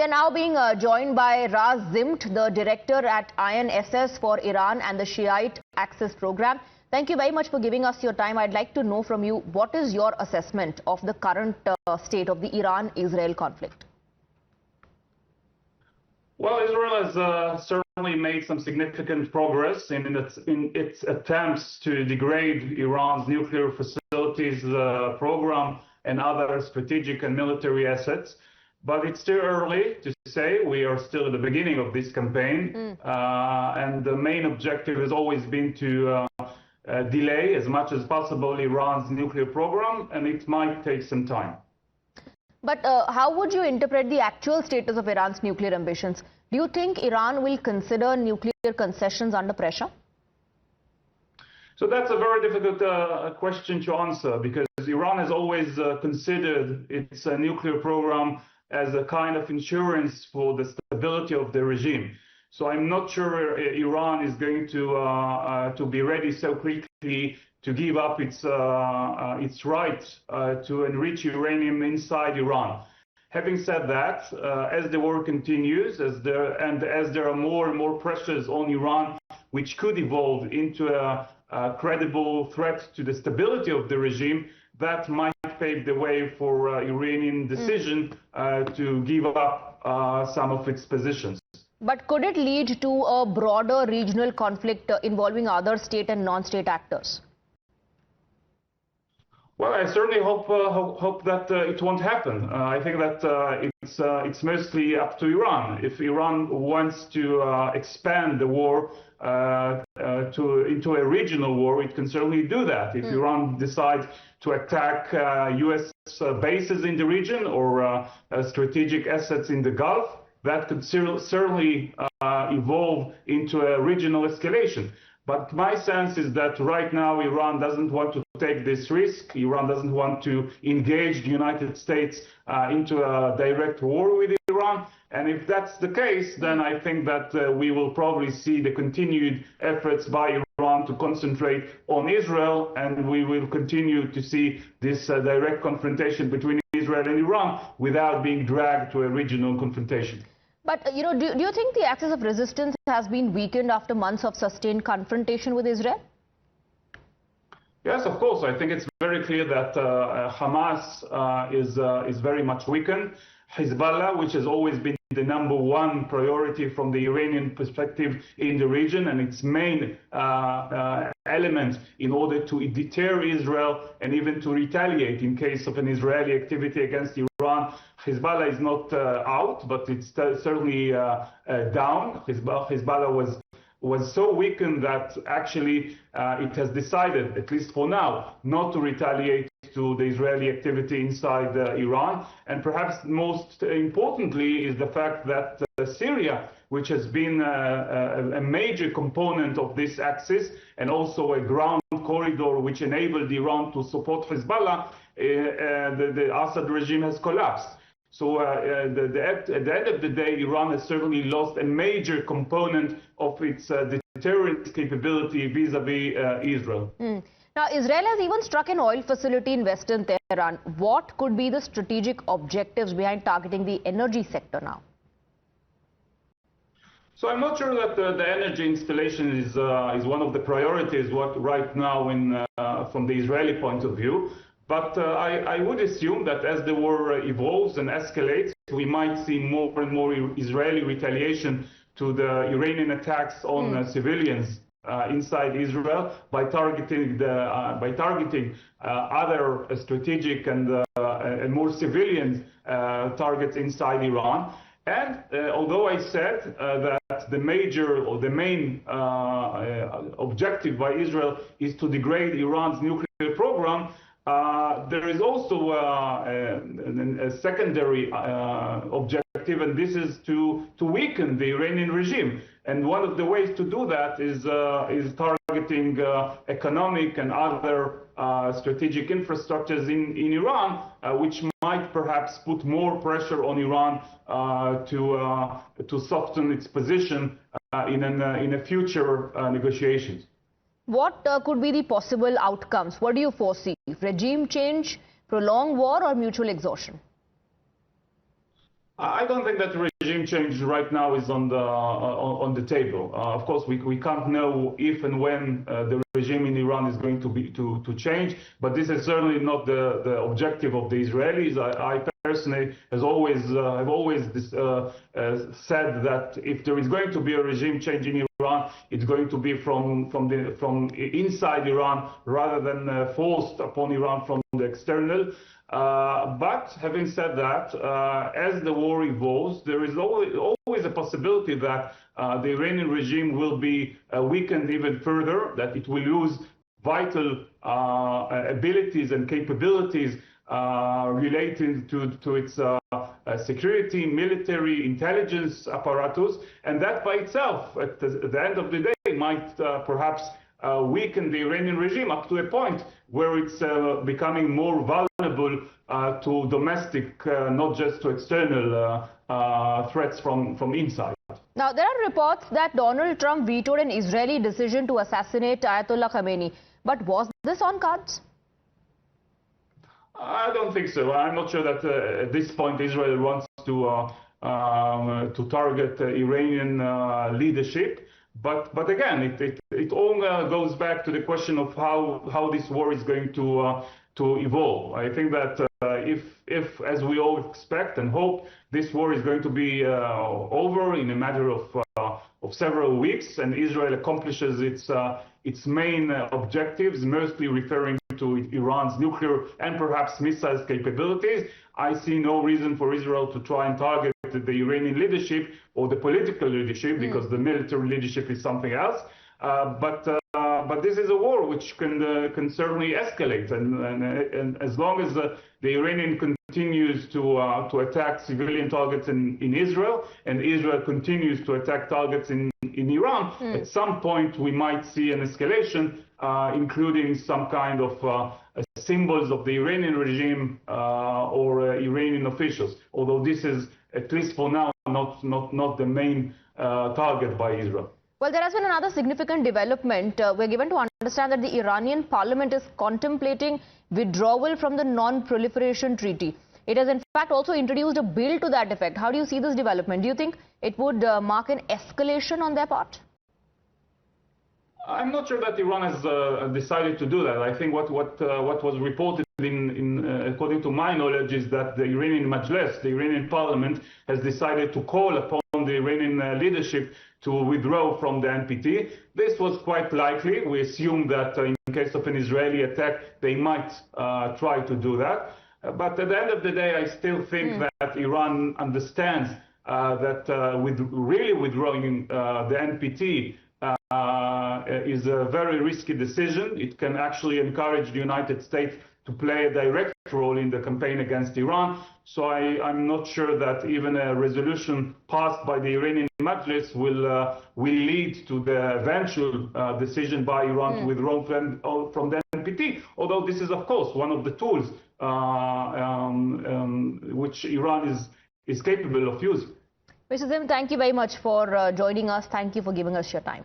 we are now being joined by Raz Zimmt, the director at INSS for Iran and the Shiite Axis program. Thank you very much for giving us your time. I'd like to know from you, what is your assessment of the current state of the Iran-Israel conflict? Well, Israel has certainly made some significant progress in its attempts to degrade Iran's nuclear facilities program and other strategic and military assets. But it's still early to say. We are still at the beginning of this campaign. And the main objective has always been to delay as much as possible Iran's nuclear program, and it might take some time. But how would you interpret the actual status of Iran's nuclear ambitions? Do you think Iran will consider nuclear concessions under pressure? So that's a very difficult question to answer, because Iran has always considered its nuclear program as a kind of insurance for the stability of the regime. So I'm not sure Iran is going to be ready so quickly to give up its right to enrich uranium inside Iran. Having said that, as the war continues, as there are more and more pressures on Iran, which could evolve into a credible threat to the stability of the regime, that might pave the way for Iranian decision to give up some of its positions. But could it lead to a broader regional conflict involving other state and non-state actors? Well, I certainly hope that it won't happen. I think that it's mostly up to Iran. If Iran wants to expand the war into a regional war, it can certainly do that. If Iran decides to attack U.S. bases in the region or strategic assets in the Gulf, that could certainly evolve into a regional escalation. But my sense is that right now Iran doesn't want to take this risk. Iran doesn't want to engage the United States into a direct war with Iran. And if that's the case, then I think that we will probably see the continued efforts by Iran to concentrate on Israel, and we will continue to see this direct confrontation between Israel and Iran without being dragged to a regional confrontation. But, do you think the axis of resistance has been weakened after months of sustained confrontation with Israel? Yes, of course. I think it's very clear that Hamas is very much weakened. Hezbollah, which has always been the #1 priority from the Iranian perspective in the region, and its main element in order to deter Israel and even to retaliate in case of an Israeli activity against Iran. Hezbollah is not out, but it's certainly down. Hezbollah was so weakened that actually it has decided, at least for now, not to retaliate to the Israeli activity inside Iran. And perhaps most importantly is the fact that Syria, which has been a major component of this axis and also a ground corridor which enabled Iran to support Hezbollah, the Assad regime has collapsed. So at the end of the day, Iran has certainly lost a major component of its deterrence capability vis-a-vis Israel. Now, Israel has even struck an oil facility in western Tehran. What could be the strategic objectives behind targeting the energy sector now? So I'm not sure that the energy installation is one of the priorities right now from the Israeli point of view. But I would assume that as the war evolves and escalates, we might see more and more Israeli retaliation to the Iranian attacks on civilians inside Israel by targeting other strategic and more civilian targets inside Iran. And although I said that the main objective by Israel is to degrade Iran's nuclear program, there is also a secondary objective, and this is to weaken the Iranian regime. And one of the ways to do that is targeting economic and other strategic infrastructures in Iran, which might perhaps put more pressure on Iran to soften its position in a future negotiations. What could be the possible outcomes? What do you foresee? Regime change, prolonged war, or mutual exhaustion? I don't think that regime change right now is on the table. Of course, we can't know if and when the regime in Iran is going to change, but this is certainly not the objective of the Israelis. I personally have always said that if there is going to be a regime change in Iran, it's going to be from inside Iran rather than forced upon Iran from the external. But having said that, as the war evolves, there is always a possibility that the Iranian regime will be weakened even further, that it will lose vital abilities and capabilities relating to its security, military, intelligence apparatus, and that by itself, at the end of the day, might perhaps weaken the Iranian regime up to a point where it's becoming more vulnerable to domestic, not just to external threats from inside. Now, there are reports that Donald Trump vetoed an Israeli decision to assassinate Ayatollah Khamenei. But was this on cards? I don't think so. I'm not sure that at this point Israel wants to target Iranian leadership. But again, it all goes back to the question of how this war is going to evolve. I think that if, as we all expect and hope, this war is going to be over in a matter of several weeks, and Israel accomplishes its main objectives, mostly referring to Iran's nuclear and perhaps missiles capabilities, I see no reason for Israel to try and target the Iranian leadership or the political leadership, because the military leadership is something else. But this is a war which can certainly escalate, and as long as the Iranian continues to attack civilian targets in Israel, and Israel continues to attack targets in Iran, at some point we might see an escalation, including some kind of symbols of the Iranian regime or Iranian officials. Although this is, at least for now, not the main target by Israel. Well, there has been another significant development. We're given to understand that the Iranian parliament is contemplating withdrawal from the non-proliferation treaty. It has in fact also introduced a bill to that effect. How do you see this development? Do you think it would mark an escalation on their part? I'm not sure that Iran has decided to do that. I think what was reported according to my knowledge, is that the Iranian Majlis, the Iranian parliament, has decided to call upon the Iranian leadership to withdraw from the NPT. This was quite likely. We assume that in case of an Israeli attack, they might try to do that. But at the end of the day, I still think that Iran understands that with really withdrawing the NPT is a very risky decision. It can actually encourage the United States to play a direct role in the campaign against Iran. So I'm not sure that even a resolution passed by the Iranian Majlis will lead to the eventual decision by Iran to withdraw from the NPT. Although this is, of course, one of the tools which Iran is capable of using. Mr. Zimmt, thank you very much for joining us. Thank you for giving us your time.